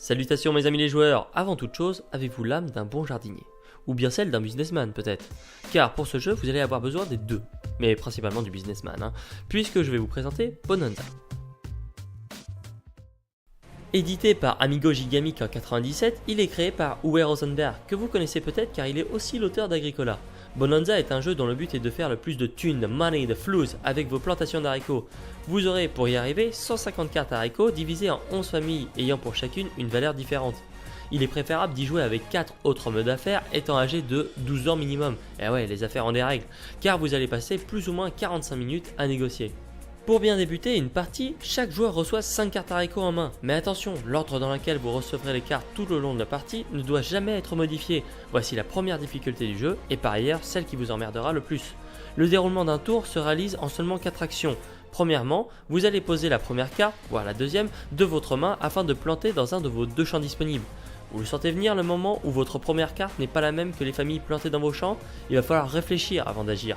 Salutations mes amis les joueurs, avant toute chose, avez-vous l'âme d'un bon jardinier? Ou bien celle d'un businessman peut-être? Car pour ce jeu, vous allez avoir besoin des deux, mais principalement du businessman, puisque je vais vous présenter Bonanza. Édité par Amigo Gigamic en 97, il est créé par Uwe Rosenberg, que vous connaissez peut-être car il est aussi l'auteur d'Agricola. Bonanza est un jeu dont le but est de faire le plus de thunes, de money, de flouze avec vos plantations d'haricots. Vous aurez pour y arriver 150 cartes haricots divisées en 11 familles ayant pour chacune une valeur différente. Il est préférable d'y jouer avec 4 autres modes d'affaires étant âgés de 12 ans minimum. Et ouais, les affaires ont des règles, car vous allez passer plus ou moins 45 minutes à négocier. Pour bien débuter une partie, chaque joueur reçoit 5 cartes haricots en main. Mais attention, l'ordre dans lequel vous recevrez les cartes tout au long de la partie ne doit jamais être modifié. Voici la première difficulté du jeu et par ailleurs celle qui vous emmerdera le plus. Le déroulement d'un tour se réalise en seulement 4 actions. Premièrement, vous allez poser la première carte, voire la deuxième, de votre main afin de planter dans un de vos 2 champs disponibles. Vous le sentez venir le moment où votre première carte n'est pas la même que les familles plantées dans vos champs? Il va falloir réfléchir avant d'agir.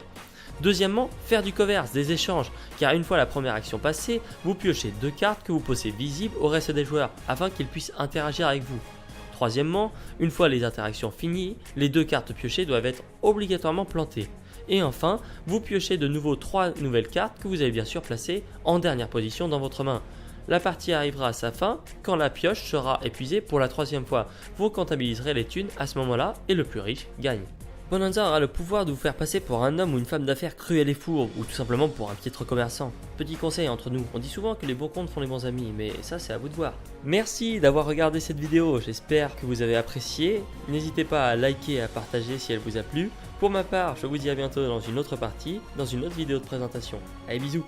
Deuxièmement, faire du commerce, des échanges, car une fois la première action passée, vous piochez 2 cartes que vous posez visibles au reste des joueurs, afin qu'ils puissent interagir avec vous. Troisièmement, une fois les interactions finies, les 2 cartes piochées doivent être obligatoirement plantées. Et enfin, vous piochez de nouveau 3 nouvelles cartes que vous avez bien sûr placées en dernière position dans votre main. La partie arrivera à sa fin quand la pioche sera épuisée pour la 3e fois. Vous comptabiliserez les thunes à ce moment-là et le plus riche gagne. Bonanza aura le pouvoir de vous faire passer pour un homme ou une femme d'affaires cruel et fourbe, ou tout simplement pour un piètre commerçant. Petit conseil entre nous, on dit souvent que les bons comptes font les bons amis, mais ça c'est à vous de voir. Merci d'avoir regardé cette vidéo, j'espère que vous avez apprécié. N'hésitez pas à liker et à partager si elle vous a plu. Pour ma part, je vous dis à bientôt dans une autre partie, dans une autre vidéo de présentation. Allez, bisous!